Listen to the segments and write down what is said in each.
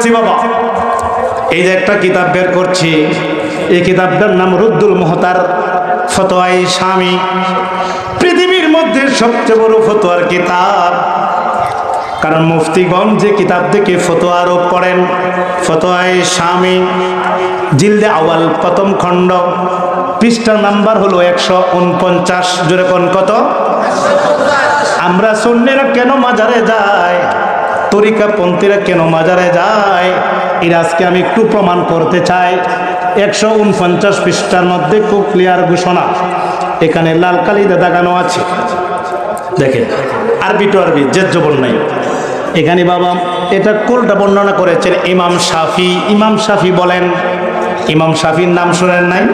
করছি বাবা, এই যে একটা কিতাব বের করছি, এই কিতাবটার নাম রুদ্দুল মুহতার ফতোয়ায়ে শামী। পৃথিবীর মধ্যে সবচেয়ে বড় ফতোয়ার কিতাব, কারণ মুফতিগণ যে কিতাব থেকে ফতোয়া আরোপ করেন, ফতোয়ায়ে শামী জিলদে আওয়াল প্রথম খণ্ড, পৃষ্ঠা নাম্বার হলো 149। জোরে কোন কত? আমরা সুন্নিরা কেন মাজারে যাই, তরিকাপন্থীরা কেন মাজারে যায়, এর আজকে আমি একটু প্রমাণ করতে চাই। 149 পৃষ্ঠার মধ্যে খুব ক্লিয়ার ঘোষণা, এখানে লাল কালিতে দাগানো আছে, দেখেন, আরবি টু আরবি, জেদ জবর নাই এখানে বাবা। এটা কোলটা বর্ণনা করেছেন ইমাম শাফি। ইমাম শাফি বলেন, ইমাম শাফির নাম শুনেন নাই?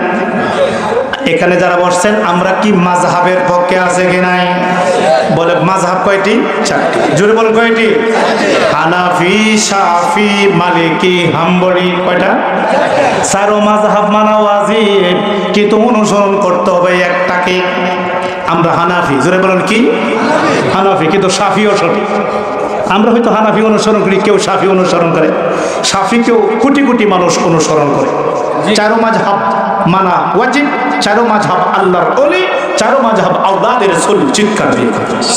এখানে যারা বসছেন আমরা কি মাযহাবের পক্ষে আছে কি নাই? বলে মাযহাব কয়টি? 4টি। জোরে বল কয়টি? হানাফি, শাফি, মালিকি, হাম্বলি। কয়টা? 4 মাযহাব মানা ওয়াজিব, কিন্তু অনুসরণ করতে হবে একটাকে। আমরা হানাফি। জোরে বলেন কি? হানাফি, কিন্তু শাফিও সঠিক। আমরা হয়তো হানাফি অনুসরণ করি, কেউ শাফি অনুসরণ করে, শাফি কেউ কোটি কোটি মানুষ অনুসরণ করে। 4 মাযহাব মানা ওয়াজিব, 4 মাযহাব আল্লাহর ওলি, 4 মাযহাব আওলাদের রাসূল। চিৎকার দিয়ে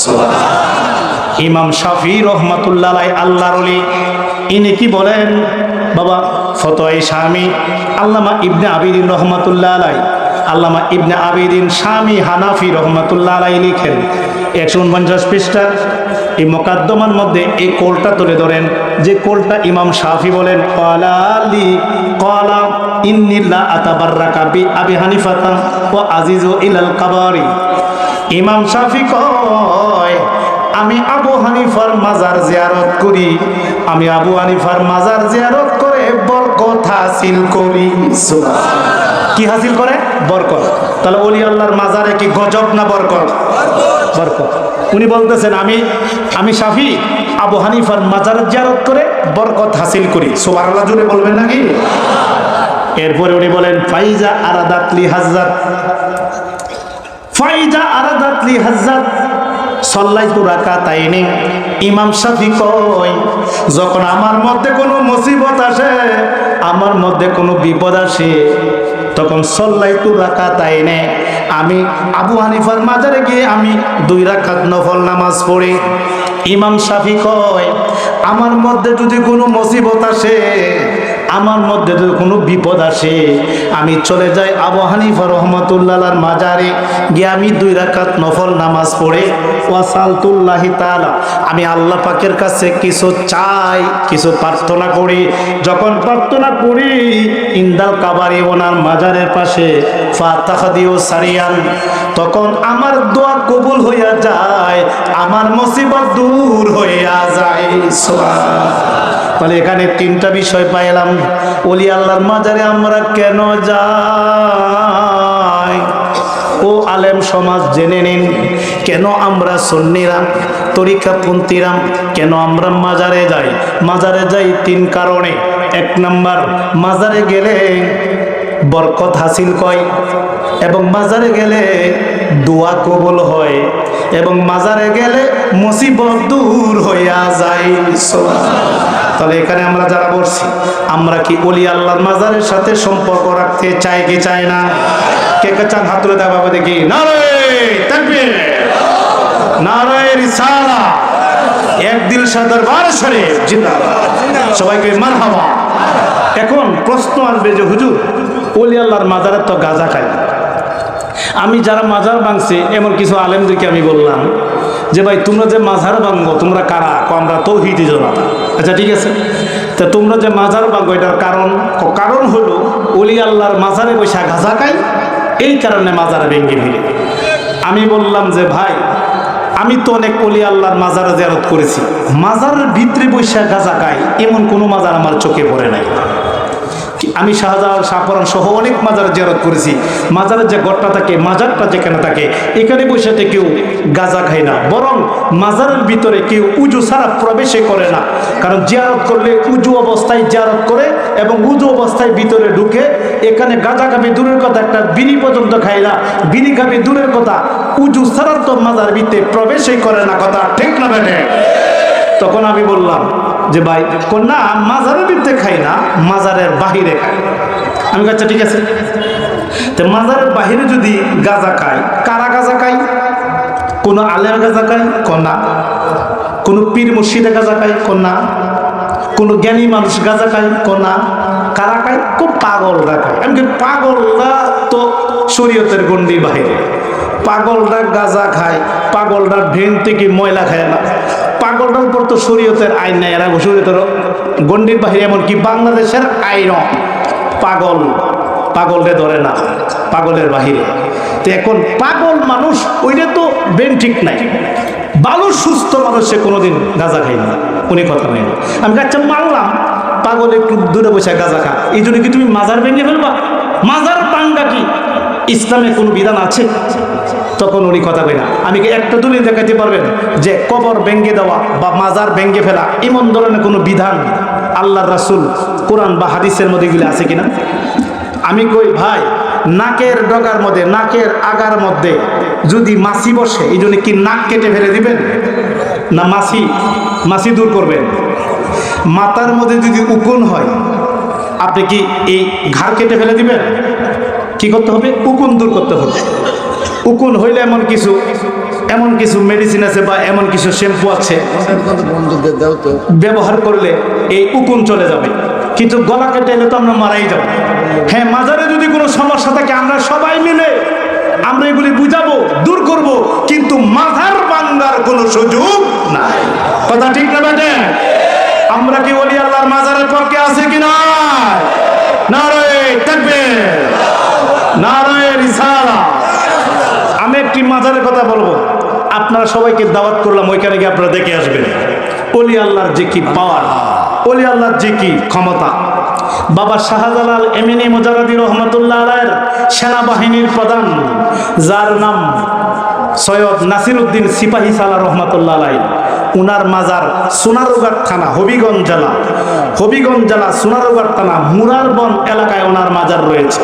সুবহানাল্লাহ। ইমাম শাফি রহমাতুল্লাহ আলাইহি আল্লাহর ওলি, ইনি কি বলেন বাবা? ফতোয়ায়ে শামী, আল্লামা ইবনে আবিদিন রহমাতুল্লাহ আলাইহি, আল্লামা ইবনে আবিদিন শামী হানাফি রহমাতুল্লাহ আলাইহি লিখেন 149 পৃষ্ঠা এই মুকাদ্দমার মধ্যে এই কোলটা তুলে ধরেন, যে কোলটা ইমাম শাফি বলেন, ক্বালালি ক্বালা ইন্নী লা আতাবাররাকা বি আবি হানিফাতা ওয়া আজিজু ইলাল কাবারি। ইমাম শাফি কয়, আমি আবু হানিফার মাজার জিয়ারত করি, আমি আবু হানিফার মাজার জিয়ারত করে বরকত হাসিল করি। সুবহানাল্লাহ। কি হাসিল করে? বরকত। তাহলে ওলি আল্লাহর মাজারে কি গজব না বরকত? বরকত। উনি বলতেছেন আমি শাফি আবু হানিফার মাজার জিয়ারত করে বরকত হাসিল করি। সুবহানাল্লাহ জুড়ে বলবেন নাকি? এরপরে উনি বলেন, ফাইজা আরাদাতলি হাজ্জাত, ফাইজা আরাদাতলি হাজ্জাত সাল্লাইতু রাকাতাইনি। ইমাম শাফি কয়, যখন আমার মধ্যে কোনো মুসিবত আসে, আমার মধ্যে কোনো বিপদ আসে, তখন সাল্লাইতু রাকাতাইনি, আমি আবু হানিফার মাজারে গিয়ে আমি 2 রাকাত নফল নামাজ পড়ি। ইমাম শাফি কয়, আমার মধ্যে যদি কোনো মুসিবত আসে, আমার মধ্যে যদি কোনো বিপদ আসে, আমি চলে যাই আবু হানিফা রহমাতুল্লাহর মাজারে গিয়ে আমি 2 রাকাত নফল নামাজ পড়ে ওয়াসালতুল্লাহি তাআলা, আমি আল্লাহ পাকের কাছে কিছু চাই, কিছু প্রার্থনা করি। যখন প্রার্থনা করি ইন্দাল কাবারি, ওনার মাজারের পাশে, ফাতাহাদিও সারিয়ান, তখন আমার দোয়া কবুল হইয়া যায়, আমার মুসিবত দূর হইয়া যায়। সুবহানাল্লাহ। তাহলে এখানে 3টা বিষয় পাইলাম। ওলি আল্লাহর মাজারে আমরা কেন যাই? ও আলেম সমাজ জেনে নিন, কেন আমরা সুন্নিরা তরিকাপন্থীরা কেন আমরা মাজারে যাই? মাজারে যাই 3 কারণে। 1 নাম্বার, মাজারে গেলে বরকত হাসিল হয়, এবং মাজারে গেলে দোয়া কবুল হয়, এবং মাজারে গেলে মুসিবত দূর হইয়া যায়। তাহলে এখানে আমরা যারা বলছি, আমরা কি ওলি আল্লাহর মাজারের সাথে সম্পর্ক রাখতে চাই কি চাই না? কে কে চান? হাত তুলে দাও বাবা দেখি। নারে তাকবীর, নারে রিসালা, এক দিল সা দরবার শরীফ জিন্দাবাদ। সবাইকে মারহাবা। এখন প্রশ্ন আসবে যে হুজুর, ওলি আল্লাহর মাজারে তো গাঁজা খায়। আমি যারা মাজার ভাঙছে এমন কিছু আলেমদেরকে আমি বললাম যে ভাই, তোমরা যে মাজার ভাঙবো তোমরা কারা? আমরা তৌহিদি জনতা। আচ্ছা ঠিক আছে, তা তোমরা যে মাজার ভাঙবো এটার কারণ হলো ওলি আল্লাহর মাজারে বৈশা গাঁজা খাই, এই কারণে মাজারে ভেঙে ফেলে। আমি বললাম যে ভাই, আমি তো অনেক ওলি আল্লাহর মাজারে জিয়ারত করেছি, মাজারের ভিতরে বৈশা গাঁজা খাই এমন কোনো মাজার আমার চোখে পড়ে নাই। আমি শাহজালাল, শাহপরান সহ অনেক মাজার জিয়ারত করেছি, মাজারের যে ঘরটা থাকে, মাজারটা যেখানে থাকে, এখানে বসে কেউ গাঁজা খায় না, বরং মাজারের ভিতরে কেউ উজু ছাড়া প্রবেশই করে না। কারণ জিয়ারত করলে উজু অবস্থায় জিয়ারত করে এবং উজু অবস্থায় ভিতরে ঢুকে, এখানে গাঁজা খাবে দূরের কথা, একটা বিড়ি পর্যন্ত খায় না, বিড়ি খাবে দূরের কথা, উজু ছাড়া তো মাজার ভিতরে প্রবেশই করে না। কথা ঠিক না বেটে? তখন আমি বললাম যে ভাই না মাজারের ভিতরে খাই না, মাজারের বাহিরে খাই। আমি আচ্ছা ঠিক আছে, তো মাজারের বাহিরে যদি গাঁজা খায়, কারা গাঁজা খায়? কোনো আলেম গাঁজা খায়? না। কোনো পীর মুর্শিদে গাঁজা খায়? না। কোনো জ্ঞানী মানুষ গাঁজা খায়? না। কারা খায়? খুব পাগলরা খায়। এমনকি পাগলরা তো শরীয়তের গণ্ডির বাহিরে। পাগলরা গাঁজা খায়, পাগলরা ভেন থেকে ময়লা খায় না, পাগলটার উপর তো শরীয়তের আইন নেই, এরা শরীয়তের গণ্ডির বাহিরে। এমনকি বাংলাদেশের আইনও পাগলরে ধরে না, পাগলের বাহিরে। তো এখন পাগল মানুষ ওইটা তো বেন ঠিক নাই, ভালো সুস্থ মানুষ সে কোনোদিন গাঁজা খায় না, উনি কথা নেই। আমি আচ্ছা মানলাম পাগল একটু দূরে বসে গাঁজা খা, এই জন্য কি তুমি মাজার ভেঙে ফেলবা? মাজার ভাঙা কি ইসলামে কোনো বিধান আছে? তখন উনি কথা কই না। আমি কি একটা দলিল দেখাতে পারবেন যে কবর ভেঙে দেওয়া বা মাজার ভেঙে ফেলা এমন ধরনের কোনো বিধান আল্লাহর রাসূল কোরআন বা হাদিসের মধ্যে এগুলো আছে কিনা? আমি কই ভাই, নাকের ডগার মধ্যে, নাকের আগার মধ্যে যদি মাছি বসে, এই জন্য কি নাক কেটে ফেলে দিবেন? না মাছি দূর করবেন? মাথার মধ্যে যদি উকুন হয়, আপনি কি এই ঘাড় কেটে ফেলে দিবেন? কি করতে হবে? উকুন দূর করতে হবে। উকুন হইলে এমন কিছু মেডিসিন আছে বা এমন কিছু শ্যাম্পু আছে ব্যবহার করলে এই উকুন চলে যাবে। কিন্তু গলা কেটে এলে তো আমরা মারাই যাব। হ্যাঁ, মাজারে যদি কোনো সমস্যা থাকে আমরা সবাই মিলে আমরা এগুলি বুঝাবো, দূর করব, কিন্তু মাজার ভাঙার কোনো সুযোগ নাই। কথা ঠিক না বেটে? আমরা কি ওলি আল্লাহর মাজারের পক্ষে আছে কি না? নারে তাকবীর, নারে রিসালাত। আমি একটি মাজারের কথা বলবো, আপনারা সবাইকে দাওয়াত করলাম, ওইখানে গিয়ে আপনারা দেখে আসবেন ওলি আল্লাহর যে কি পাওয়ার, ওলি আল্লাহর যে কি ক্ষমতা। বাবা শাহজালাল এমিনী মুজাররদি রহমাতুল্লাহ আলাইহির সেনাবাহিনীর প্রধান, যার নাম সৈয়দ নাসিরউদ্দিন সিপাহী সালাহ রহমাতুল্লাহ আলাইহি, উনার মাজার সোনারগাঁও থানা, হবিগঞ্জ জেলা সোনারগাঁও থানা মুরারবন এলাকায় ওনার মাজার রয়েছে।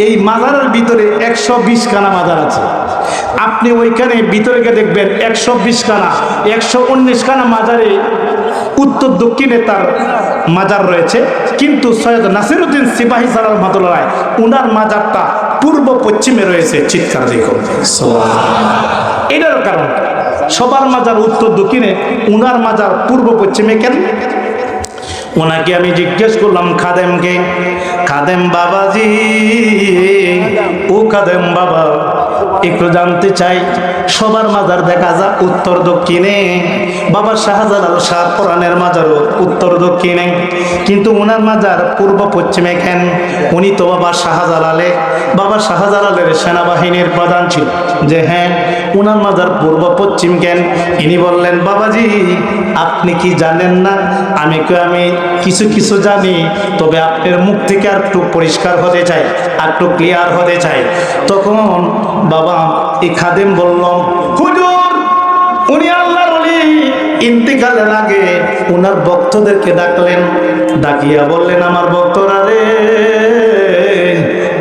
এই মাজারের ভিতরে 120 খানা মাজার আছে। আপনি ওইখানে ভিতরে গিয়ে দেখবেন 120 খানা, 119 খানা মাজারে উত্তর দক্ষিণে তার মাজার রয়েছে। কিন্তু সৈয়দ নাসিরউদ্দিন সিপাহী সালাহ রহমাতুল্লাহ আলাইহি উনার মাজারটা পূর্ব পশ্চিমে রয়েছে। চিৎকার দেখো সুবহানাল্লাহ। এটার কারণ সবার মাজার উত্তর দক্ষিণে, উনার মাজার পূর্ব পশ্চিমে কেন? ওনাকে আমি জিজ্ঞেস করলাম, খাদেমকে, খাদেম বাবাজি, ও খাদেম বাবা, একটু জানতে চাই, সবার মাজার দেখা যায় উত্তর দক্ষিণে, বাবা শাহজালাল শাহ কোরআনের মাজারও উত্তর দক্ষিণে, কিন্তু ওনার মাজার পূর্ব পশ্চিমে কেন? উনি তো বাবা শাহজালালের সেনাবাহিনীর প্রধান ছিল। যে হ্যাঁ, ওনার মাজার পূর্ব পশ্চিম কেন? ইনি বললেন, বাবাজি আপনি কি জানেন না? আমি কিছু জানি, তবে আপনার মুখ থেকে আর একটু পরিষ্কার হতে চাই, আর একটু ক্লিয়ার হতে চাই। তখন বাবা এই খাদেম বলল, হুজুর উনি আল্লাহর ওলি, ইন্তিকালের আগে ওনার ভক্তদেরকে ডাকলেন, ডাকিয়া বললেন, আমার ভক্তরা রে,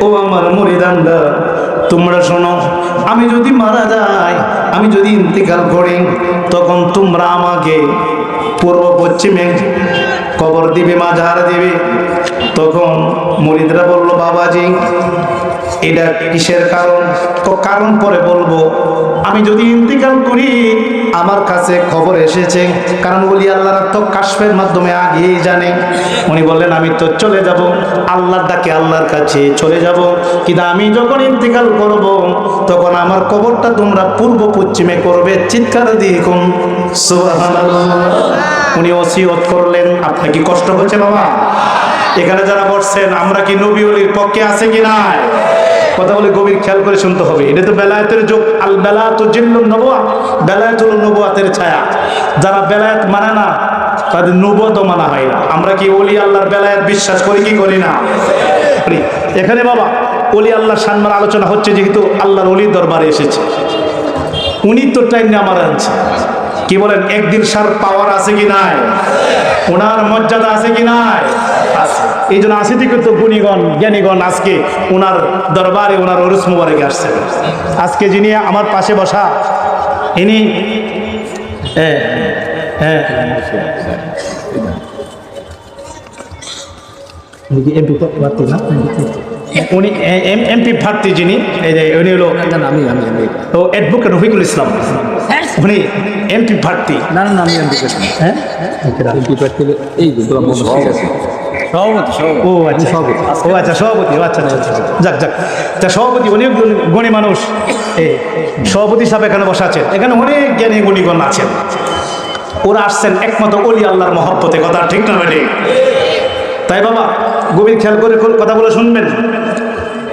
ও আমার মুরিদানরা, তোমরা শোনো, আমি যদি মারা যাই, আমি যদি ইন্তিকাল করি, তখন তোমরা আমাকে পূর্ব পশ্চিমে কবর দিবে, মাজার দিবে। তখন মুরিদরা বলল, বাবাজি এটা কিসের কারণ? কারণ পরে বলবো, আমি যদি ইন্তিকাল করি আমার কাছে খবর এসেছে, কারণ ওলি আল্লাহরা তো কাশফের মাধ্যমে আগেই জানে। উনি বললেন, আমি তো চলে যাব, আল্লাহর ডাকে আল্লাহর কাছে চলে যাব, কিন্তু আমি যখন ইন্তিকাল করব তখন আমার কবরটা তোমরা পূর্ব পশ্চিমে করবে। চিৎকার দিয়ে কোন সুবহানাল্লাহ। উনি ওসিয়ত করলেন। আপনার কি কষ্ট হচ্ছে বাবা? এখানে যারা বসছেন, আমরা কি নবী ওলির পক্ষে আছে কি নাই? কথা বলে গভীর খেয়াল করে শুনতে হবে। এটা তো বেলায়েতের যুগ। আল বেলায়েতু জিল্লুন নবুয়া, বেলায়েত হলো নবুয়াতের ছায়া। যারা বেলায়েত মানে না তাদের নবুয়াতও মানা হয় না। আমরা কি ওলি আল্লাহর বেলায়েত বিশ্বাস করি কি করি না? এখানে বাবা ওলি আল্লাহর সম্মান আলোচনা হচ্ছে, যেহেতু আল্লাহর ওলির দরবারে এসেছে, উনি তো টাইম নিয়ে আমার আনছে। কি বলেন, একদিন সার পাওয়ার আছে কি নাই? ওনার মর্যাদা আছে কি নাই? আছে। এই জন্য আসি থেকে তো গুণীগণ জ্ঞানীগণ আজকে ওনার দরবারে, ওনার ওরস মুবারকে আসছে। আজকে যিনি আমার পাশে বসা, ইনি এমপি প্রার্থী না? উনি এমপি প্রার্থী যিনি, এই যে উনি হলো আমি ও অ্যাডভোকেট রফিকুল ইসলাম, উনি এমপি প্রার্থী। না আমি এমপি প্রার্থী। হ্যাঁ এমপি প্রার্থী এই সভাপতি। ও আচ্ছা সভাপতি, ও আচ্ছা যাক তা সভাপতি অনেক গণী মানুষ, এই সভাপতি সাহেব এখানে বসে আছেন, এখানে অনেক জ্ঞানী গণীগণ আছেন, ওরা আসছেন একমাত্র ওলি আল্লাহর মহব্বতে, কথা ঠিক না বেটে? তাই বাবা গভীর খেয়াল করে কথাগুলো শুনবেন।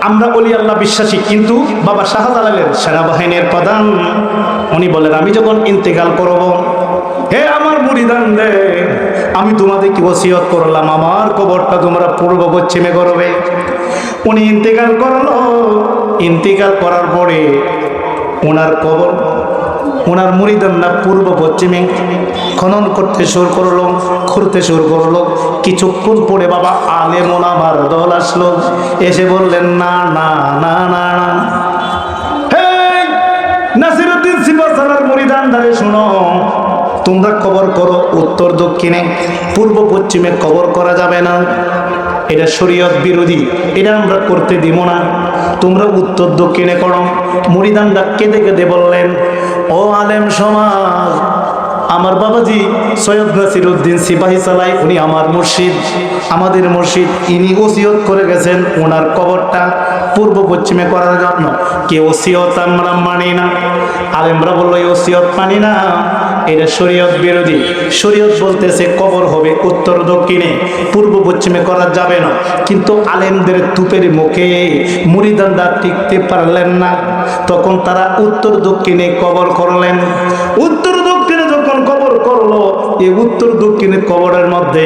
আমরা ওলি আল্লাহ বিশ্বাসী, কিন্তু বাবা শাহজালালের সেনাবাহিনীর প্রধান উনি বলেন, আমি যখন ইন্তেকাল করব, হে আমার মুরিদান রে, আমি তোমাদেরকে ওসিয়ত করলাম আমার কবরটা তোমরা পূর্ব পশ্চিমে করবে। উনি ইন্তেকাল করলো, ইন্তেকাল করার পরে ওনার কবর ওনার মুরিদানরা পূর্ব পশ্চিমে খনন করতে শুরু করলো, খুঁড়তে শুরু করলো। কিছুক্ষণ পরে বাবা আলেম ওলামার দল আসলো, এসে বললেন না না না না না, হেই নাসিরউদ্দিন সিপাহসালার মুরিদানদারে শোনো, তোমরা কবর করো উত্তর দক্ষিণে, পূর্ব পশ্চিমে কবর করা যাবে না, এটা শরীয়ত বিরোধী, এটা আমরা করতে দিব না, তোমরা উত্তর দক্ষিণে করো। মুরিদানরা কেঁদে কেঁদে বললেন, ও আলেম সমাজ, আমার বাবাজি সৈয়দ নাসিরউদ্দিন সিপাহীসালাই উনি আমার মুর্শিদ, আমাদের মুর্শিদ, ইনি ওসিয়ত করে গেছেন ওনার কবরটা পূর্ব পশ্চিমে করার জন্য, কে ওসিয়ত আমরা মানি না। আলেমরা বললো এই ওসিয়ত মানি না, এটা শরীয়ত বিরোধী, শরীয়ত বলতেছে কবর হবে উত্তর দক্ষিণে, পূর্ব পশ্চিমে করা যাবে না। কিন্তু আলেমদের তুপের মুখে মুরিদানরা টিকতে পারলেন না, তখন তারা উত্তর দক্ষিণে কবর করলেন। উত্তর দক্ষিণে যখন কবর করলো, এই উত্তর দক্ষিণের কবরের মধ্যে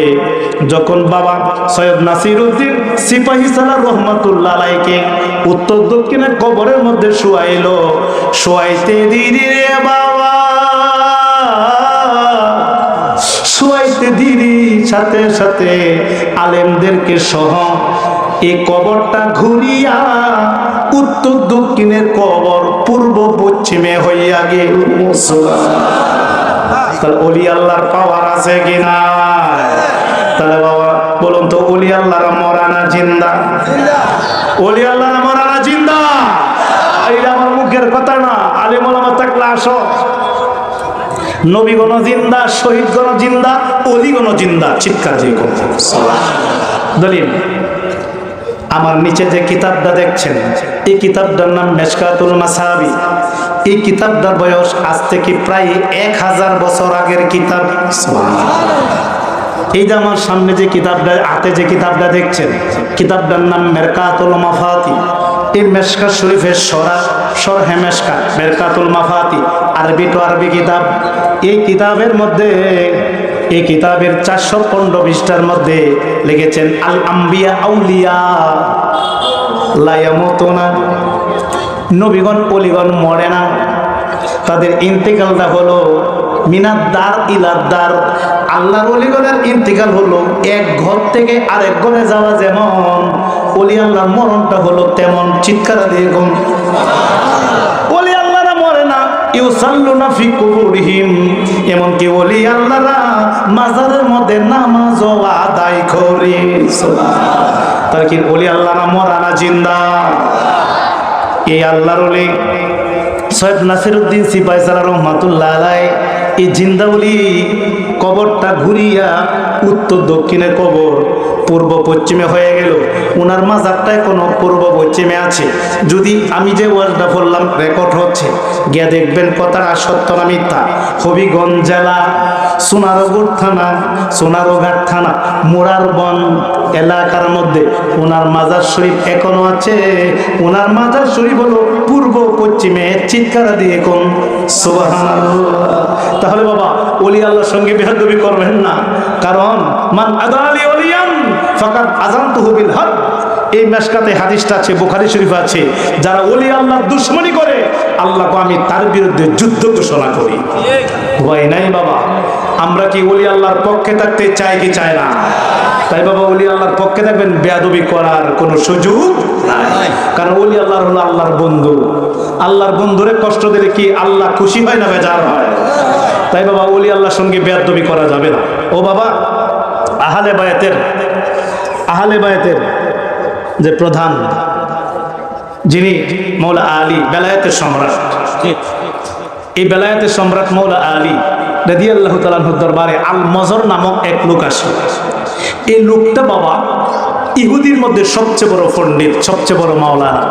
যখন বাবা সৈয়দ নাসিরউদ্দিন সিপাহীসালার রহমাতুল্লাহ আলাইকে উত্তর দক্ষিণের কবরের মধ্যে শোয়াইলো, শোয়াইতে দিদি রে বাবা, শোয়াইতে দিদি সাথে সাথে আলেমদেরকে সহ এই কবরটা ঘুরিয়া উত্তর দক্ষিণের কবর পূর্ব পশ্চিমে হইয়া গেল। তাহলে ওলি আল্লাহর পাওয়ার আছে কিনা? তাহলে বাবা বলুন তো, ওলি আল্লাহর মরা না জিন্দা? ওলি আল্লাহর মরা না জিন্দা? এটা আমার মুখের কথা না, আলেম ওলামা থাকলে আসো। নবীগণ জিন্দা, শহীদগণ জিন্দা, ওলিগণ জিন্দা, চিৎকার যে দলিল। আমার নিচে যে কিতাবটা দেখছেন, এই কিতাবটার নাম মেশকাতুল মাসাবি। এই কিতাবটার বয়স আজ থেকে প্রায় 1000 বছর আগের কিতাব। এই যে আমার সামনে যে কিতাবটা, হাতে যে কিতাবটা দেখছেন, কিতাবটার নাম মেরকাতুল মাফাতি। এই মেশকাত শরীফের সরহে মেশকাত, মেরকাতুল মাফাতি, আরবি টু আরবি কিতাব। এই কিতাবের মধ্যে, এই কিতাবের 415 পৃষ্ঠার মধ্যে লিখেছেন, আল আম্বিয়া আউলিয়া লা ইয়ামুতুনা, নবীগণ ওলিগণ মরে না, তাদের ইন্তেকালটা হলো মিনাদ্দার ইলাদ্দার। আল্লাহর ওলিগণের ইন্তেকাল হলো এক ঘর থেকে আরেক ঘরে যাওয়া, যেমন ওলি আল্লাহর মরণটা হলো তেমন। চিৎকার দিয়ে গুন, ওলি আল্লাহরা মরে না, ইউসাল্লুনা ফি কুবুরিহিম, এমনকি ওলি আল্লাহরা মাজারের মধ্যে নামাজ আদায় করে। তার কি ওলি আল্লাহরা মরা না জিন্দা? এই আল্লাহর ওলি সৈয়দ নাসিরউদ্দিন সিপাহীসালার রহমাতুল্লাহ আলাইহি এই জিন্দা ওলি কবরটা ঘুরিয়া উত্তর দক্ষিণে কবর পূর্ব পশ্চিমে হয়ে গেল। ওনার মাজারটা এখনো পূর্ব পশ্চিমে আছে। যদি আমি যে ওয়াজটা বললাম রেকর্ড হচ্ছে, গিয়ে দেখবেন কথাটা সত্য না মিথ্যা। হবিগঞ্জ জেলা সোনারগড় থানা, সোনারঘাট থানা, মোরারবন এলাকার মধ্যে ওনার মাজার শরীফ এখনো আছে। ওনার মাজার শরীফ হলো পূর্ব পশ্চিমে। চিৎকার দিয়ে কোন সুবহানাল্লাহ। তাহলে বাবা ওলি আল্লাহর সঙ্গে বেয়াদবি করবেন না, কারণ মান আদালি ওলিয়ান ফাকাদ আযানতুহু বিল হক। এই মেশকাতে হাদিসটা আছে, বুখারী শরীফে আছে, যারা ওলি আল্লাহর দুশমনি করে আল্লাহকে আমি তার বিরুদ্ধে যুদ্ধ ঘোষণা করি। ভয় নাই বাবা। আমরা কি ওলি আল্লাহর পক্ষে থাকতে চাই কি চাই না? তাই বাবা ওলি আল্লাহর পক্ষে থাকবেন, বেয়াদবি করার কোনো সুযোগ নাই। কারণ ওলি আল্লাহর হলো আল্লাহর বন্ধু। আল্লাহর বন্ধুরে কষ্ট দিলে কি আল্লাহ খুশি হয় না বেজার হয়? তাই বাবা ওলি আল্লাহর সঙ্গে বেয়াদবি করা যাবে না। ও বাবা, আহলে আহলে বায়াতের যে প্রধান, যিনি মৌলা আলী বেলায়েতের সম্রাট, এই বেলায়েতের সম্রাট মৌলা আলী রাদিয়াল্লাহু তাআলা আনহুর দরবারে আল মজর নামক এক লোক আসে। এই লোকটা বাবা ইহুদির মধ্যে সবচেয়ে বড় পণ্ডিত, সবচেয়ে বড় মাওলানা।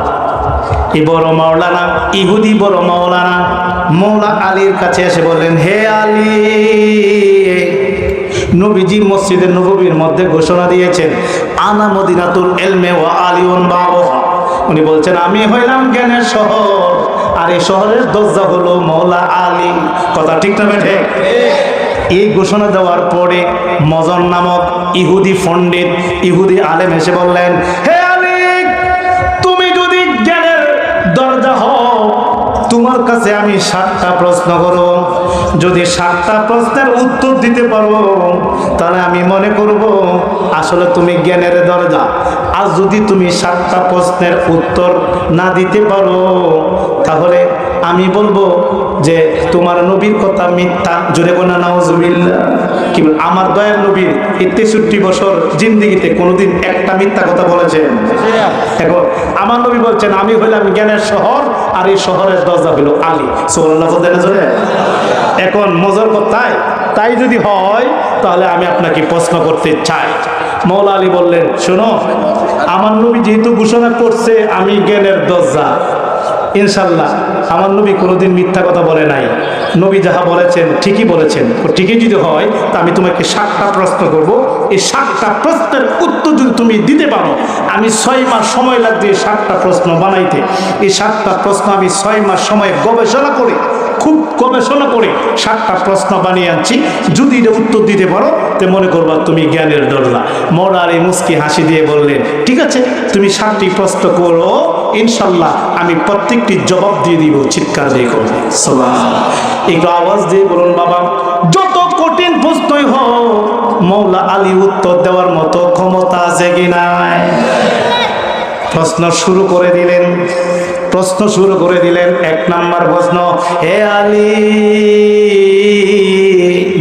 এই বড় মাওলানা, ইহুদি বড় মাওলানা মৌলা আলীর কাছে এসে বললেন, হে আলী, নবীজি মসজিদের নববীর মধ্যে ঘোষণা দিয়েছেন, আনা মদিনাতুল ইলমে ওয়া আলিউন বাবুহা। উনি বলছেন, আমি হইলাম জ্ঞানের শহর, আর এই শহরের দরজা হলো মৌলা আলী। কথা ঠিক না বেঠে? এই ঘোষণা দেওয়ার পরে মজন নামক ইহুদি পণ্ডিত, ইহুদি আলেম এসে বললেন, হে আলী, তুমি যদি জ্ঞানের দরজা হও, তোমার কাছে আমি 7টা প্রশ্ন করব। যদি 7টা প্রশ্নের উত্তর দিতে পারো, তাহলে আমি মনে করব আসলে তুমি জ্ঞানের দরজা। আর যদি তুমি 7টা প্রশ্নের উত্তর না দিতে পারো, তাহলে আমি বলবো যে তোমার নবীর কথা মিথ্যা। জোরে বলা নাউজুবিল্লাহ। কি বল, আমার দয়ার নবীর 63 বছর জিন্দেগিতে কোনোদিন একটা মিথ্যা কথা বলেছেন? এখন আমার নবী বলছেন, আমি হইলাম জ্ঞানের শহর, আর এই শহরের দরজা হলো আলী। সুবহানাল্লাহ। এখন মজার কথায় তাই যদি হয়, তাহলে আমি আপনাকে প্রশ্ন করতে চাই। মৌলা আলী বললেন, শোনো, আমার নবী যেহেতু ঘোষণা করছে আমি জ্ঞানের দরজা, ইনশাল্লাহ আমার নবী কোনোদিন মিথ্যা কথা বলে নাই। নবী যাহা বলেছেন ঠিকই বলেছেন। ঠিকই যদি হয়, তা আমি তোমাকে 7টা প্রশ্ন করব। এই 7টা প্রশ্নের উত্তর যদি তুমি দিতে পারো, আমি 6 মাস সময় লাগবে 7টা প্রশ্ন বানাইতে। এই 7টা প্রশ্ন আমি 6 মাস সময় গবেষণা করে, খুব গবেষণা করে 7টা প্রশ্ন বানিয়ে আনছি। যদি এটা উত্তর দিতে পারো, তো মনে করবা তুমি জ্ঞানের দরজা। মৌলা আলী মুস্কি হাসি দিয়ে বললেন, ঠিক আছে, তুমি 7টি প্রশ্ন করো, ইনশাল্লাহ আমি প্রত্যেকটি জবাব দিয়ে দিব। চিৎকার দিয়ে করবো একটু আওয়াজ দিয়ে বলুন বাবা, যত কঠিন প্রশ্নই হোক, মৌলা আলী উত্তর দেওয়ার মতো ক্ষমতা আছে কি নাই? প্রশ্ন শুরু করে দিলেন। প্রশ্ন শুরু করে দিলেন। 1 নাম্বার প্রশ্ন, হে আলী।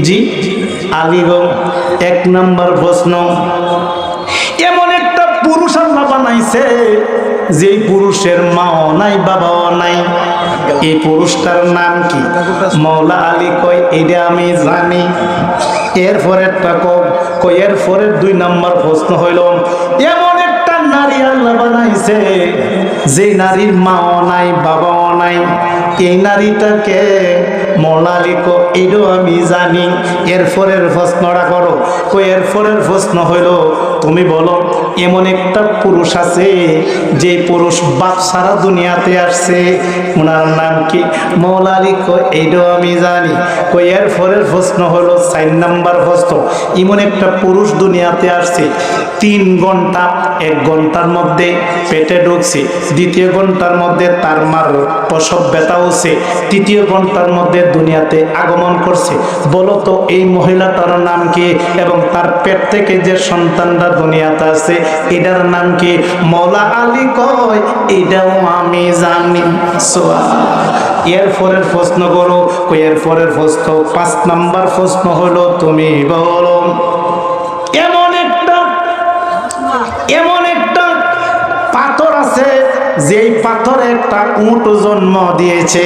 জি আলী গো, 1 নাম্বার প্রশ্ন, এমন একটা পুরুষ আল্লাহ বানাইছে, যেই পুরুষের মাও নাই বাবাও নাই, এই পুরুষটার নাম কি? মৌলা আলী কয়, এটা আমি জানি। এরপরেরটা কয়, এরপরের 2 নাম্বার প্রশ্ন হইল, এমন একটা নারী আল্লাহ বানাইছে, যে নারীর মাও নাই বাবাও নাই, এই নারীটাকে? মৌলা আলী কয়, এটাও আমি জানি। এরপরের প্রশ্নটা করো। এরপরের প্রশ্ন হইল, তুমি বলো, এমন একটা পুরুষ আছে, যে পুরুষ বাপ সারা দুনিয়াতে আসছে, ওনার নাম কি? মৌলা আলী কয়, এইটাও আমি জানি। এরপরের প্রশ্ন হলো 4 নাম্বার প্রশ্ন, এমন একটা পুরুষ দুনিয়াতে আসছে, 3 ঘন্টা, 1 ঘন্টার মধ্যে পেটে ঢুকছে, 2য় ঘন্টার মধ্যে তার মার প্রসব ব্যথা হচ্ছে, 3য় ঘন্টার মধ্যে দুনিয়াতে আগমন করছে। বলো তো এই মহিলাটার নাম কি, এবং তার পেট থেকে যে সন্তানটা দুনিয়াতে আছে, এটার নাম কি? মৌলা আলী কয়, এটাও আমি জানি। এরপরের প্রশ্ন করো। এরপরের প্রশ্ন 5 নাম্বার প্রশ্ন হলো, তুমি বলো, এমন একটা পাথর আছে, যেই পাথরে একটা উট জন্ম দিয়েছে,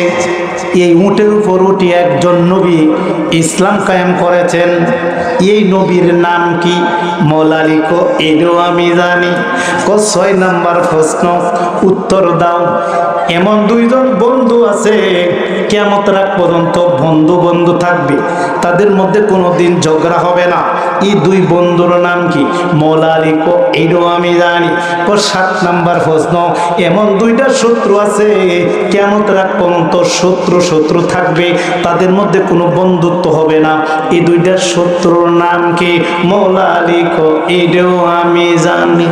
এই উটের উপর উঠে একজন নবী ইসলাম কায়েম করেছেন, এই নবীর নাম কি? মৌলা আলী কো, এটাও আমি জানি। 6 নাম্বার প্রশ্ন, উত্তর দাও। এমন 2 জন বন্ধু আছে, কিয়ামত রাত পর্যন্ত বন্ধু বন্ধু থাকবে, তাদের মধ্যে কোনোদিন ঝগড়া হবে না, এই 2 বন্ধুর নাম কি? মৌলা আলী কো, এটাও আমি জানি। 7 নাম্বার প্রশ্ন, এমন 2টা শত্রু আছে, কিয়ামত রাত পর্যন্ত শত্রু থাকবে, তাদের মধ্যে কোনো বন্ধুত্ব হবে না, এই 2টা শত্রুর নাম কি? মৌলা আলী কো, এটাও আমি জানি।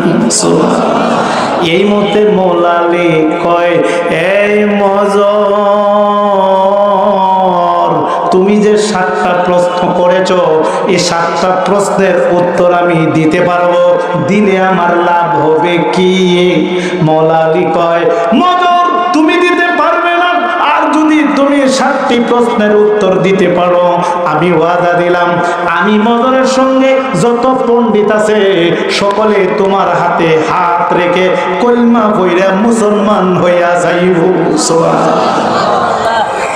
এই মতে মৌলা আলী কয়, এই মজর, তুমি যে 7টা প্রশ্ন করেছ, এই 7টা প্রশ্নের উত্তর আমি দিতে পারবো, দিলে আমার লাভ হবে কি? মৌলা আলী কয়, মজর তুমি দিতে পারবে না, আর যদি তুমি 7টি প্রশ্নের উত্তর দিতে পারো, আমি ওয়াদা দিলাম আমি মজরের সঙ্গে যত পণ্ডিত আছে সকলে তোমার হাতে হাত রেখে কলমা পড়ে মুসলমান হইয়া যাইব।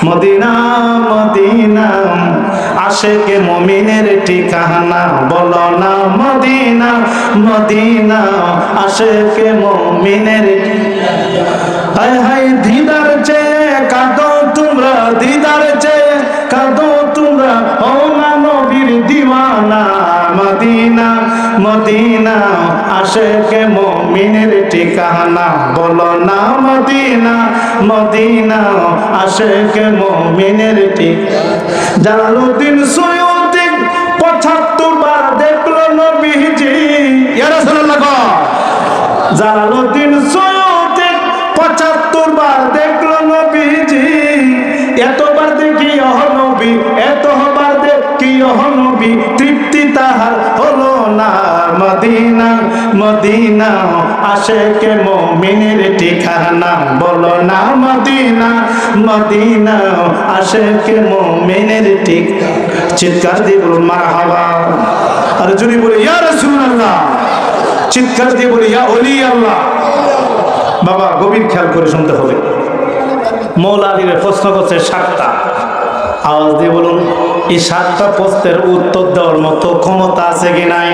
মদিনা মদিনা আশেকে মুমিনের ঠিকানা, বলো না মদিনা মদিনা আশেকে মুমিনের। হায় হায় দিদার চেয়ে কাঁদো তোমরা, দিদার চেয়ে কাঁদো তোমরা, ও না নবীর দিওয়ানা। মদিনা মদিনা আশেকে মুমিনের ঠিকানা, বলো না মদিনা মদিনা আশেকে মুমিনের ঠিকানা। জালালউদ্দিন সৈয়দী ৭৫ বার দেখলো নবীজি, ইয়া রাসূলুল্লাহ। জালালউদ্দিন সৈয়দী ৭৫ বার দেখলো নবীজি, এতবার দেখি নবী, এতবার দেখি নবী, তৃপ্তি তাহার হলো না। মদিনা মদিনা আশেকে মুমিনের ঠিকানা, বলো না মদিনা মদিনা আশেকে মুমিনের ঠিকানা। চিৎকার দিয়ে বলুন মারহাবা। আর যদি বলি ইয়া রাসূলুল্লাহ, চিৎকার দিয়ে বলি ইয়া ওলি আল্লাহ। বাবা গভীর খেয়াল করে শুনতে হবে। মৌলা আলীর প্রশ্ন করছে 7টা, আওয়াজ দিয়ে বলুন এই 7টা প্রশ্নের উত্তর দেওয়ার মতো ক্ষমতা আছে কি নাই?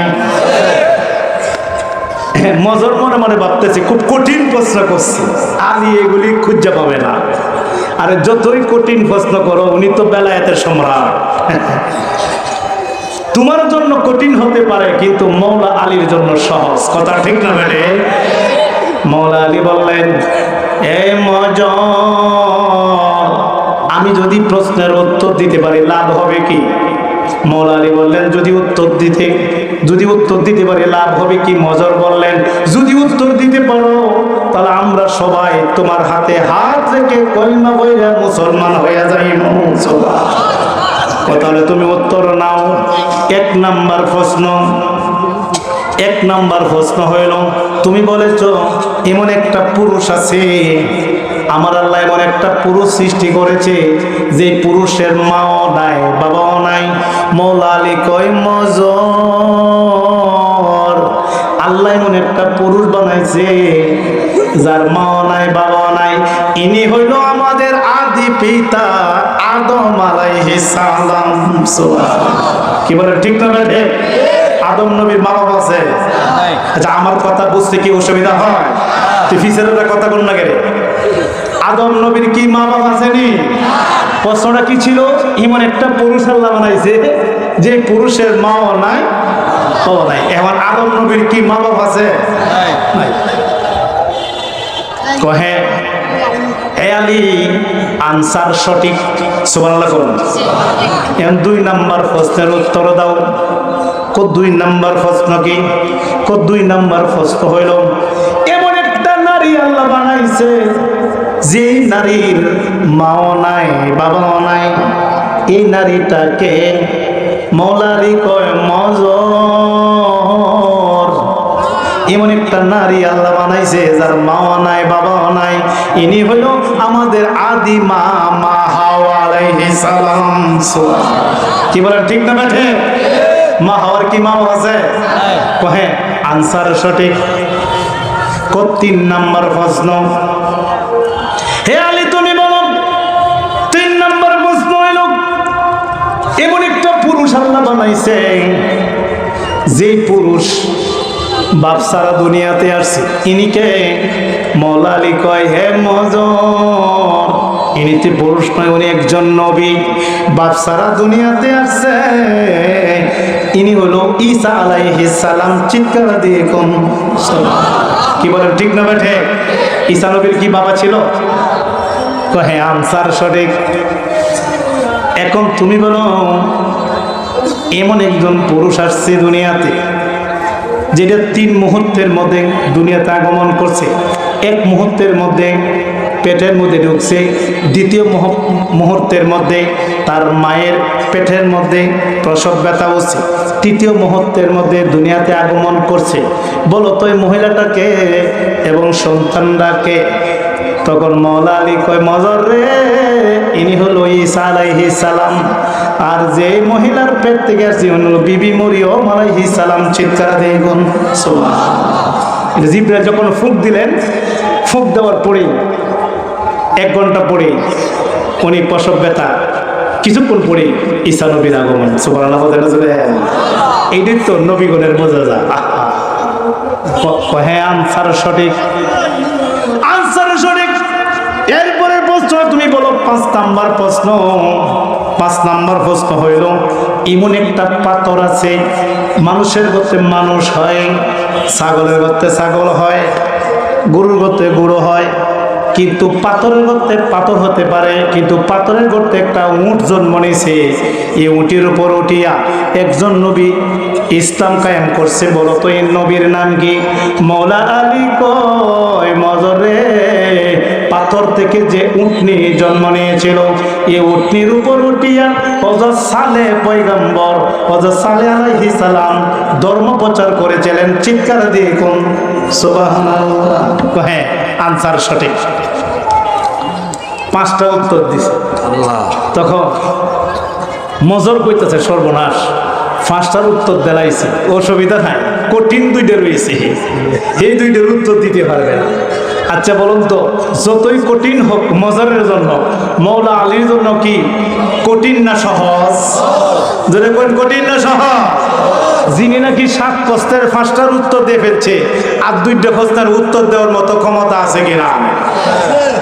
মজর মনে মনে ভাবতেছি খুব কঠিন প্রশ্ন করছি, আলী এগুলি খুঁজে পাবে না। আরে যতই কঠিন প্রশ্ন করো, উনি তো বেলায়েতের সম্রাট। তোমার জন্য কঠিন হতে পারে কিন্তু মৌলা আলীর জন্য সহজ। কথা ঠিক না বেড়ে? মৌলা আলী বললেন এ মজর, আমি যদি প্রশ্নের উত্তর দিতে পারি লাভ হবে কি? মৌলা আলী বললেন যদি উত্তর দিতে পারি লাভ হবে কি? মজর বললেন যদি উত্তর দিতে পারো তাহলে আমরা সবাই তোমার হাতে হাত রেখে কলিমা পড়ে মুসলমান হয়ে যাই। তাহলে তুমি উত্তর নাও। 1 নাম্বার প্রশ্ন হইল, তুমি বলেছ এমন একটা পুরুষ আছে, আমার আল্লাহ এমন একটা পুরুষ সৃষ্টি করেছে যে পুরুষের মাও নাই বাবাও নাই। মৌলা আলী কয় মজর, আল্লাহ এমন একটা পুরুষ বানাইছে যার মাও নাই বাবাও নাই। ইনি হইল আমাদের আদি পিতা আদম আলাইহিস সালাম। কি বলে ঠিক না বেঠে? আদম নবীর মা বাবা আছে? আচ্ছা আমার কথা বুঝতে কি অসুবিধা হয়? তুই ফিসের কথা বল না কেন? আদম নবীর কি মা বাবা আসেনি? প্রশ্নটা কি ছিল? এমন একটা পুরুষ আল্লাহ বানাইছে যে পুরুষের মাও নাই বাবা নাই। এখন আদম নবীর কি মা বাবা আছে? নাই। কহে হে আলী আনসার সঠিক, সুবহানাল্লাহ করুন। এখন 2 নাম্বার প্রশ্নের উত্তর দাও। 2 নাম্বার প্রশ্ন কি? 2 নাম্বার প্রশ্ন হইল এমন একটা নারী আল্লাহ বানাইছে যে নারীর মাও নাই বাবাও নাই। এই নারীটাকে মৌলা আলী কয় মজর। এমন একটা নারী আল্লাহ বানাইছে যার মাও নাই বাবাও নাই। ইনি হলো আমাদের আদি মা হাওয়া আলাইহিস সালাম। কি বলেন ঠিক না বেঠে? মা হাওয়ার কি মা আছে? কহে আনসার সঠিক। 3 নাম্বার প্রশ্ন, হে আলী তুমি বলো 3 নাম্বার প্রশ্ন হইল এমন একটা পুরুষ আল্লাহ বানাইছে যে পুরুষ বাপ সারা দুনিয়াতে আসছে। ইনিকে? মৌলা আলী কয় হে মজর, ইনিতে পুরুষ নয়, উনি একজন নবী, বাপ সারা দুনিয়াতে আসছে। ইনি হলো ঈসা আলাইহিস সালাম। চিৎকার দিয়ে কোন কি বলেন ঠিক না বেঠে? ঈসা নবীর কি বাবা ছিল? কহে আনসার সঠিক। এখন তুমি বলো এমন একজন পুরুষ আসছে দুনিয়াতে যেটা 3 মুহূর্তের মধ্যে দুনিয়াতে আগমন করছে। 1 মুহূর্তের মধ্যে পেটের মধ্যে ঢুকছে, 2য় মুহূর্তের মধ্যে তার মায়ের পেটের মধ্যে প্রসব ব্যথা হচ্ছে, 3য় মুহূর্তের মধ্যে দুনিয়াতে আগমন করছে। বলো তো এই মহিলাটাকে এবং সন্তানটাকে? তখন মৌলা আলী কয় মজর রে, ইনি হলো ঈসা আলাইহিস সালাম, আর যে মহিলার পেট থেকে আসছে উনি হলো বিবি মরিয়ম আলাইহিস সালাম। চিৎকার দিয়ে গুন সুবহানাল্লাহ। জিবরাইল যখন ফুঁক দিলেন, ফুঁক দেওয়ার পরেই 1 ঘন্টা পরে উনি প্রসব ব্যথা, কিছুক্ষণ পরে ঈসা নবীর আগমন। সুবহানাল্লাহ। এইটাই তো নবীগণের মোজাজা। হ্যাঁ, আনসার সঠিক, আনসার সঠিক। এরপরের প্রশ্ন তুমি বলো 5 নাম্বার প্রশ্ন। 5 নাম্বার প্রশ্ন হইল, এমন একটা পাথর আছে, মানুষের গর্তে মানুষ হয়, ছাগলের গর্তে ছাগল হয়, গরুর গর্তে গরু হয়, কিন্তু পাথরের গর্তে পাথর হতে পারে, কিন্তু পাথরের গর্তে একটা উট জন্ম নিয়েছে। এই উটের উপর উঠিয়া একজন নবী ইসলাম কায়েম করছে। বলো তো এই নবীর নাম কি? মৌলা আলী কয় মজরে, পাথর থেকে যে উটনি জন্ম নিয়েছিল, এই উটনির উপর উঠিয়া হযরত সালেহ পয়গম্বর, হযরত সালেহ আলাইহিস সালাম ধর্ম প্রচার করেছিলেন। চিৎকার দিয়ে কোন সুবহানাল্লাহ। হ্যাঁ, আনসার সঠিক। 5টা উত্তর দিছে। তখন মজর কইতেছে সর্বনাশ, 5টার উত্তর দেলাইছে, অসুবিধা নাই, কঠিন 2টা রয়েছে, এই 2টার উত্তর দিতে পারবে না। আচ্ছা বলুন তো, যতই কঠিন হোক মজরের জন্য, মৌলা আলীর জন্য কি কঠিন না সহজ? যদি কঠিন না সহজ? যিনি নাকি 7 প্রশ্নের 5টার উত্তর দিয়ে ফেলছে, আর 2টা প্রশ্নের উত্তর দেওয়ার মতো ক্ষমতা আছে কিনা?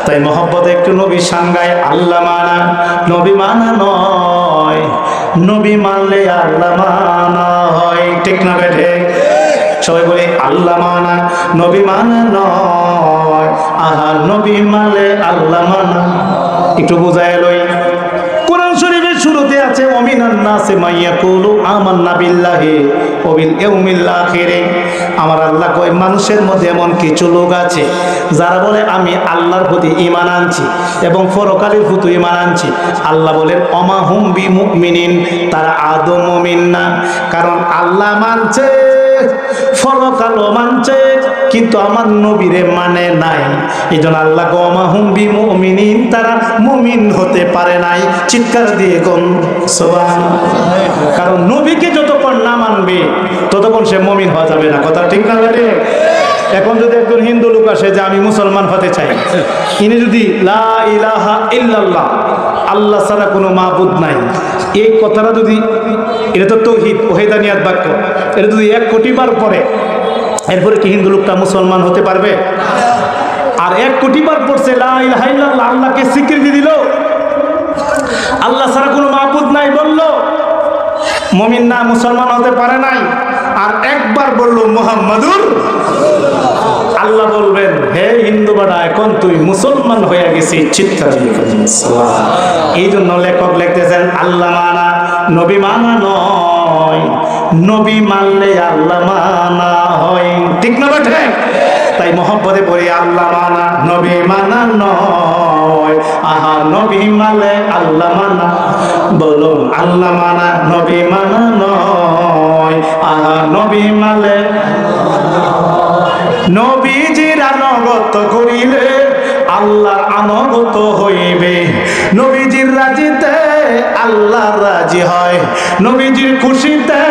তাই মহব্বতে একটু নবী সাঙ্গায় আল্লাহ মানা, নবী মানা নয়, নবী মানলে আল্লাহ মানা হয়। ঠিক না বেঠে? সবাই বলি আল্লাহ মানা, নবী মানা নয়, আহা নবী মানলে আল্লাহ মানা। একটু বুঝায় লই। কোরআন শরীফের শুরুতে আছে ওমিনান নাসি মাইয়াকুলু আমান্না বিল্লাহি ওয়া বিল ইয়াউমিল আখির। আমার আল্লাহ কয় মানুষের মধ্যে এমন কিছু লোক আছে যারা বলে আমি আল্লাহর প্রতি ঈমান আনছি এবং পরকালের প্রতি ঈমান আনছি। আল্লাহ বলেন ওমা হুম বিমুমিনিন, তারা আদৌ মুমিন না। কারণ আল্লাহ মানছে, পরকালও মানছে, কিন্তু আমার নবীরে মানে নাই। এই জন্য আল্লাহ ওমা হুম বিমুমিনিন, তারা মুমিন হতে পারে নাই। চিৎকার দিয়ে কোন সুবহানাল্লাহ। কারণ নবীকে যতক্ষণ না মানবে ততক্ষণ সে মুমিন হওয়া যাবে না। কথা ঠিক না বেটে? এখন যদি একজন হিন্দু লোক আসে যে আমি মুসলমান হতে চাই, ইনি যদি লা ইলাহা ইল্লাল্লাহ, আল্লাহ ছাড়া কোনো মাবুদ নাই, এই কথাটা যদি, এটা তো তাওহীদ ওয়াহিদানিয়াত বাক্য, এটা যদি 1 কোটি বার পড়ে, এরপরে কি হিন্দু লোকটা মুসলমান হতে পারবে? আর 1 কোটি বার পড়ছে লা ইলাহা ইল্লাল্লাহ, আল্লাহকে স্বীকৃতি দিল, আল্লাহ ছাড়া কোনো মাবুদ নাই বললো, মুমিন না, মুসলমান হতে পারে নাই। আর একবার বলল মুহাম্মাদুর, আল্লাহ বলবেন হে হিন্দু বাড়া, এখন তুই মুসলমান হয়ে গেছিস। চিৎকার দিয়ে এই জন্য লেখক লিখতেছেন আল্লাহ মানা, নবী মানা নয়, নবী মানলে আল্লাহ মানা হয়। ঠিক না বেঠে? তাই মহব্বতে পড়ি আল্লাহ মানা, নবী মানা নয়, আহা নবী মানলে আল্লাহ মানা। বলুন আল্লাহ মানা, নবী মানা নয়, আহা নবী মানলে। নবীজির আনুগত্য করিলে আল্লাহ আনুগত হইবে, নবীজির রাজিতে আল্লাহ রাজি হয়, নবীজির খুশিতে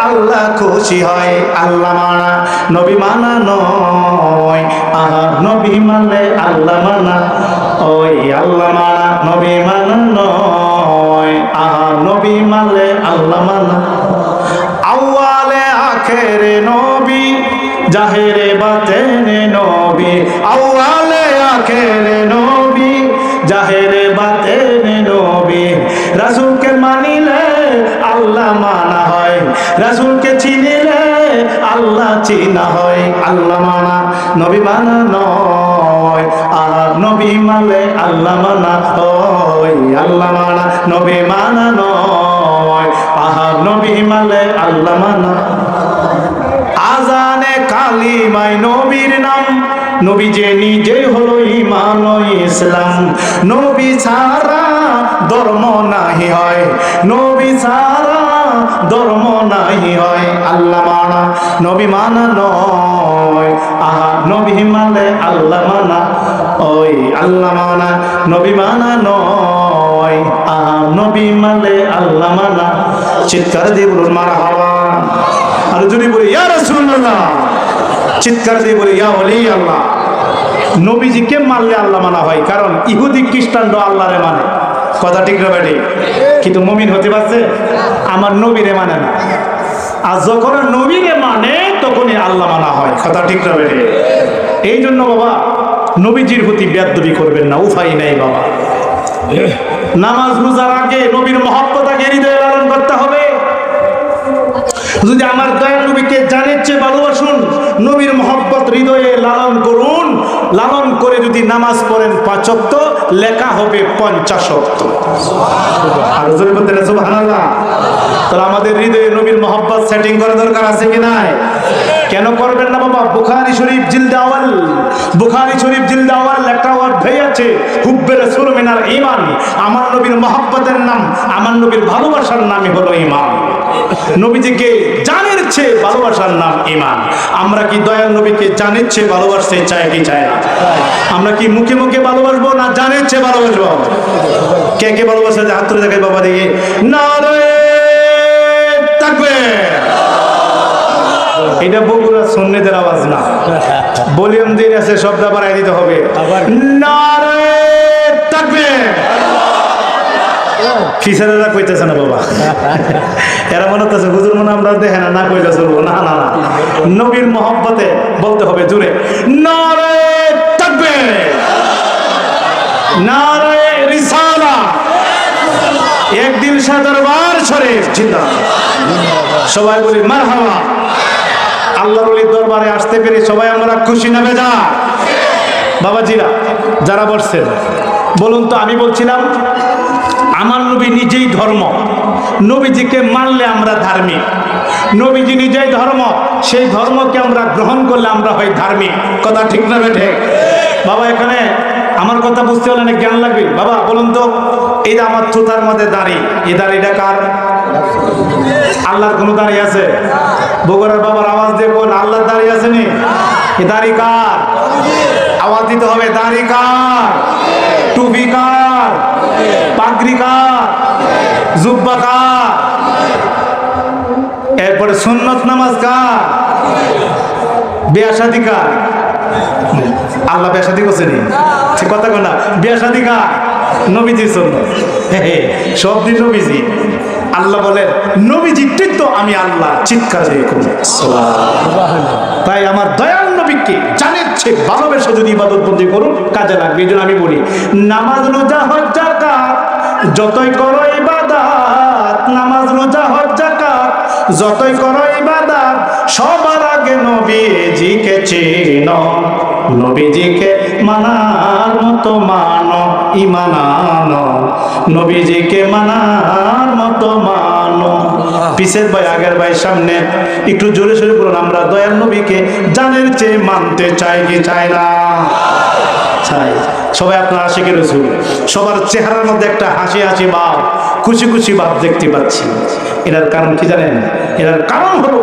আল্লাহ খুশি হয়। আল্লাহ মানা, নবী মানা নয়, আহা নবী মানলে আল্লাহ মানা। ওই আল্লাহ মানা, নবী মানা নয়, আহা নবী মানলে আল্লাহ মানা। আউয়ালে আখেরে নবী, জাহেরে বাতেনে নবী, আউয়ালে আখেরে নবী, জাহেরে বাতেনে নবী। রাসূলকে মানিলে আল্লাহ মানা হয়, রাসূলকে চিনিলে আল্লাহ চিনা হয়। আল্লাহ মানা, নবী মানা নয়, আর নবী মানলে আল্লাহ মানা হয়। আল্লাহ মানা, নবী মানা নয়, আহা নবী মানলে আল্লাহ মানা। আজানে কালিমায় নবীর নাম, নবী যে নিজে হলো ঈমান ও ইসলাম। নবী ছাড়া ধর্ম নাহি হয়, নবী ছাড়া ধর্ম নাহি হয়। আল্লাহ মানা, নবী মানা নয়, আহা নবী মানলে আল্লাহ মানা। ওই আল্লাহ মানা নবী মানা নয়, নবী মানলে আল্লাহ মানা। চিৎকার দিয়ে বলুন মারহাবা। আর যদি বলি ইয়া রাসূলুল্লাহ, চিৎকার দিয়ে বলি ইয়া ওলি আল্লাহ। নবীজিকে মানলে আল্লাহ মানা হয়, কারণ ইহুদি খ্রিস্টানরা আল্লাহরে মানে। কথা ঠিক না বেটি? কিন্তু মুমিন হতে পারছে? আমার নবীরে মানে না। আর যখন নবীরে মানে তখনই আল্লাহ মানা হয়। কথা ঠিক না বেটি? এই জন্য বাবা নবীজির প্রতি বেয়াদবি করবেন না, উপায় নেই বাবা। নামাজ রোজার আগে নবীর মহব্বত আগে হৃদয়ে লালন করতে হবে। যদি আমার দয়াল নবীকে জানের চেয়ে ভালোবাসুন, নবীর মহব্বত হৃদয়ে লালন করুন। লালন করে যদি নামাজ পড়েন 5 ওয়াক্ত, লেখা হবে 50 ওয়াক্ত। আর জোরে বলতে সুবহানাল্লাহ। তাহলে আমাদের হৃদয়ে নবীর মহব্বত সেটিং করা দরকার আছে কি নাই? কেন করবেন না বাবা? বুখারী শরীফ জিলদ আওয়াল, বুখারী শরীফ জিলদ আওয়াল একটা অধ্যায় আছে, হুব্বে রাসূল মিনাল ঈমান। আমার নবীর মহব্বতের নাম, আমার নবীর ভালোবাসার নামই হলো ঈমান। নবীজিকে জানের চেয়ে ভালোবাসার নাম ঈমান। আমরা কি দয়াল নবীকে জানের চেয়ে ভালোবাসতে চাই কি চাই না? আমরা কি মুখে মুখে ভালোবাসবো না জানের চেয়ে ভালোবাসবো? কে কে ভালোবাসা হাত তুলে দেখাই বাবা দেখি। নারে তাকবীর। এটা বগুড়া সুন্নিদের আওয়াজ না, ভলিউম দিন আছে, শব্দ বাড়াই দিতে হবে। নারে তাকবীর। ফিসারেরা কইতেছে না বাবা, এরা মনে হচ্ছে হুজুর মনে আমরা দেখে না, না কইলে চলবো না। না না, নবীর মহব্বতে বলতে হবে জুড়ে নারে তাকবীর, নারে রিসালা, একদিন দরবার শরীফ জিন্দাবাদ। সবাই বলি মারহাবা। আল্লাহর ওলির দরবারে আসতে পেরে সবাই আমরা খুশি না বেজা? বাবাজিরা যারা বসছেন বলুন তো, আমি বলছিলাম আমার নবী নিজেই ধর্ম, নবীজিকে মানলে আমরা ধার্মিক। নবীজি নিজেই ধর্ম, সেই ধর্মকে আমরা গ্রহণ করলে আমরা হই ধার্মিক। কথা ঠিক না বেঠে? বাবা এখানে আমার কথা বুঝতে হলে অনেক জ্ঞান লাগবে। বাবা বলুন তো, এই যে আমার থুতার মধ্যে দাড়ি, এই দাড়িটা কার? আল্লাহর কোনো দাড়ি আছে? বগুড়ার বাবার আওয়াজ দিয়ে বল, আল্লাহর দাড়ি আছে নি? এই দাড়ি কার? আওয়াজ দিতে হবে, দাড়ি কার? টুপি কার? পাগড়ি কার? জুব্বা কার? এরপরে সুন্নত নামাজ কার? বিয়া শাদী কার? আল্লাহ বিয়া শাদী করছে নি? সে কথা কো না, বিয়া শাদী কার? নবীজির সুন্নত। সব দিন নবীজি। আল্লাহ বলেন নবীজির তো আমি আল্লাহ, চিৎকার দিয়ে করি সুবহানাল্লাহ। তাই আমার দয়াল নবীকে জানের চেয়ে ভালোবেসে যদি ইবাদত বন্দি করুন, কাজে লাগবে। এই জন্য আমি বলি নামাজ রোজা হজ যাকাত যতই করো ইবাদত, নামাজ রোজা হজ যাকাত যতই করো ইবাদত, সবার আগে নবীজিকে চিনো, নবীজিকে মানার মতো মানো, ঈমান আনো, নবীজিকে মানার মতো মানো। পিছের ভাই আগের ভাই সামনে একটু জোরে সোরে বলুন, আমরা দয়াল নবীকে জানের চেয়ে মানতে চাই কি চাই না? চাই। সবাই আপনার আশিকে রাসূল, সবার চেহারার মধ্যে একটা হাসি হাসি ভাব, খুশি খুশি ভাব দেখতে পাচ্ছি। এটার কারণ কি জানেন? এটার কারণ হলো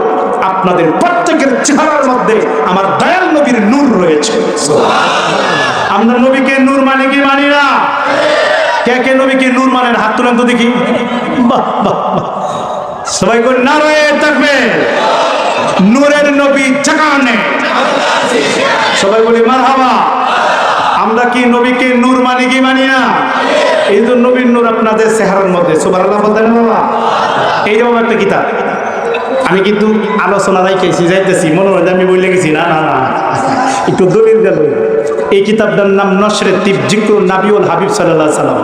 আপনাদের প্রত্যেকের চেহারার মধ্যে আমার দয়াল নবীর নূর রয়েছে। আমরা নবীকে নূর মানি কি মানি না? কে কে নবীকে নূর মানেন? হাত তুলেন তো দেখি। বাহ বাহ বাহ, সবাই করে নারে তাকবীর। নূরের নবী জাগানে, সবাই বলি মারহাবা। আমরা কি নবীকে নূর মানি কি মানি না? এই তো নবীর নূর আপনাদের চেহারার মধ্যে। সুবহানাল্লাহ বলতেন বাবা। এইরকম একটা কিতাব আমি কিন্তু আলোচনা রাইখেছি, যাইতেছি মনে হয় আমি বলে গেছি। না না না, একটু দলিল গেল। এই কিতাবটার নাম নসরে তিব জিক্রুন নাবী ওয়াল হাবিব সাল্লাল্লাহু আলাইহি সাল্লাম।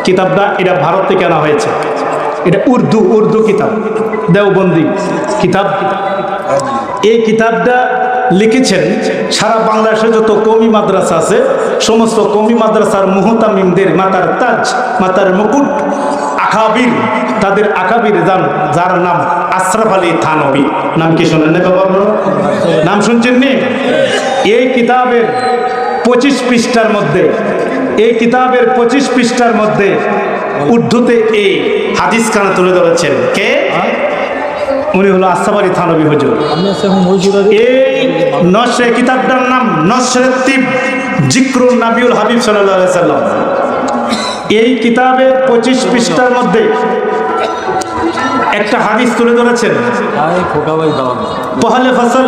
কিতাবটা এটা ভারত থেকে আনা হয়েছে। এটা উর্দু কিতাব, দেওবন্দি কিতাব। এই কিতাবটা লিখেছেন সারা বাংলাদেশে যত কওমি মাদ্রাসা আছে, সমস্ত কওমি মাদ্রাসার মুহতামিমদের মাথার তাজ, মাথার মুকুট, আকাবির, তাদের আকাবির যার নাম আশরাফ আলী থানভী। নাম কি শোনেন না বাবা? নাম শুনছেন নি? এই কিতাবের 25 পৃষ্ঠার মধ্যে, এই কিতাবের 25 পৃষ্ঠার মধ্যে উর্দুতে এই হাদিস খানা তুলে ধরেছেন। কে? উনি হলো আশরাফ আলী থানভী হুজুর। এই নসরে কিতাবটার নাম নসরে তিব জিক্রুন নাবিউল হাবিব সাল্লাল্লাহু আলাইহি সাল্লাম। এই কিতাবের 25 পৃষ্ঠার মধ্যে একটা হাদিস তুলে ধরেছেন। পহলে ফসল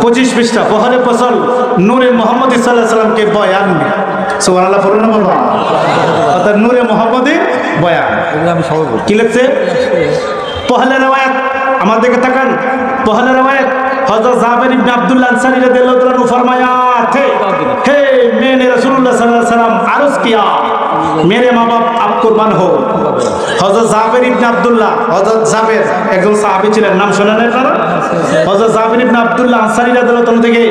25 পৃষ্ঠা, পহলে ফসল নূরে মোহাম্মদ সাল্লাল্লাহু আলাইহি সাল্লামকে বয়ান। সুবহানাল্লাহ পড়ুন না বাবা। অর্থাৎ নূরে মোহাম্মদের বয়ান। কি লিখছে? পহলে রওয়ায়াত, আমার দিকে তাকান। পহলে রওয়ায়াত হযরত জাবের ইবনে আব্দুল্লাহ আনসারী রাদিয়াল্লাহু তাআলা ফরমায়া थे, हे मैंने रसूलुल्लाह सल्लल्लाहु अलैहि वसल्लम अर्ज किया, मेरे माँ बाप आप कुर्बान हो। হযরত জাবের ইবনে আব্দুল্লাহ, হযরত জাবের একজন সাহাবী ছিলেন, নাম শোনেন আপনারা? হযরত জাবের ইবনে আব্দুল্লাহ আনসারী রাদিয়াল্লাহু তাআলা থেকে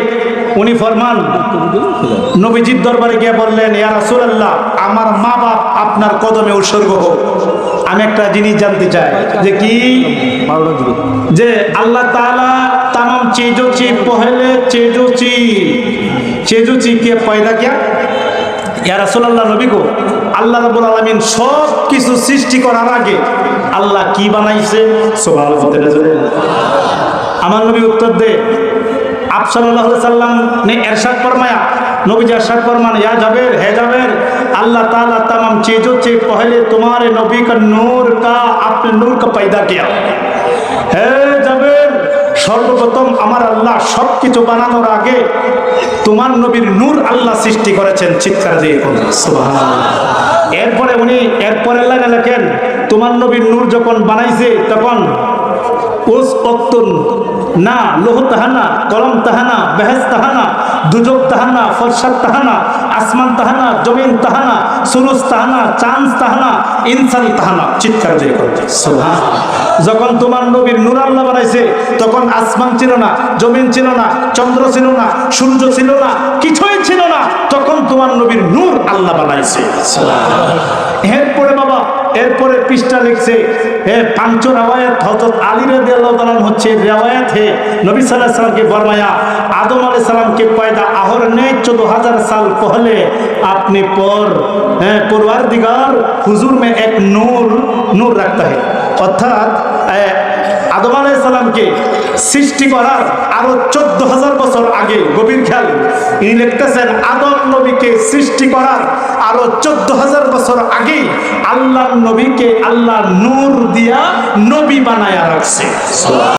উনি ফরমান, নবীজির দরবারে গিয়ে বললেন, ইয়া রাসূলুল্লাহ, আমার মা বাপ আপনার কদমে উৎসর্গ হোক। আমি একটা জিনিস জানতে চাই, যে কি? যে আল্লাহ তাআলা तमाम चीजों से पहले चीजों के पैदा किया। या রাসূলুল্লাহ, নবী গো, আল্লাহ রাব্বুল আলামিন সব কিছু সৃষ্টি করার আগে আল্লাহ কি বানাইছে? সুবহানাল্লাহ। আমার নবী উত্তর দে, आप सल्लल्लाहु अलैहि वसल्लम ने इरशाद फरमाया, नबी जी इरशाद फरमान, या जाबिर, है जाबिर, अल्लाह ताला तमाम चीजों से पहले तुम्हारे नबी का नूर का, अपने नूर का पैदा किया। है जाबिर, সর্বপ্রথম আমার আল্লাহ সবকিছু বানানোর আগে তোমার নবীর নূর আল্লাহ সৃষ্টি করেছেন। চিৎকার দিয়ে সুবহানাল্লাহ। এরপরে উনি এরপরের লাইনে লেখেন, তোমার নবীর নূর যখন বানাইছে তখন उस वक्त ना लोह तहाना, कलम तहाना, बहस तहाना, दुजक तहाना, फरशत तहाना, आसमान तहाना, जमीन तहाना, सुरुज तहाना, चांद तहाना, इंसान तहाना। চিৎকার দিয়ে সুবহানাল্লাহ। যখন তোমার নবীর নূর আল্লাহ বানাইছে তখন আসমান ছিল না, জমিন ছিল না, চন্দ্র ছিল না, সূর্য ছিল না, কিছুই ছিল না। তখন তোমার নবীর নূর আল্লাহ বানাইছে। এরপরে বাবা, এরপরে পৃষ্ঠা লিখছে, পাঁচ রওয়ায়াত হযরত আলী রাদিয়াল্লাহু তাআলা হচ্ছে রওয়ায়াত है, नबी सल्लल्लाहु अलैहि वसल्लम के फरमाया, आदम अलैहि सलाम के पैदा आहरने 14,000 साल पहले अपने पर परवरदिगार हुजूर में एक नूर रखता है। অর্থাৎ আদম আলাইহিস সালামকে সৃষ্টি করার আরো 14,000 বছর আগে, গভীর খেয়াল, ইনি লিখতেছেন আদম নবীকে সৃষ্টি করার আরো 14,000 বছর আগে আল্লাহর নবীকে আল্লাহ নূর দিয়া নবী বানায়া রাখছে।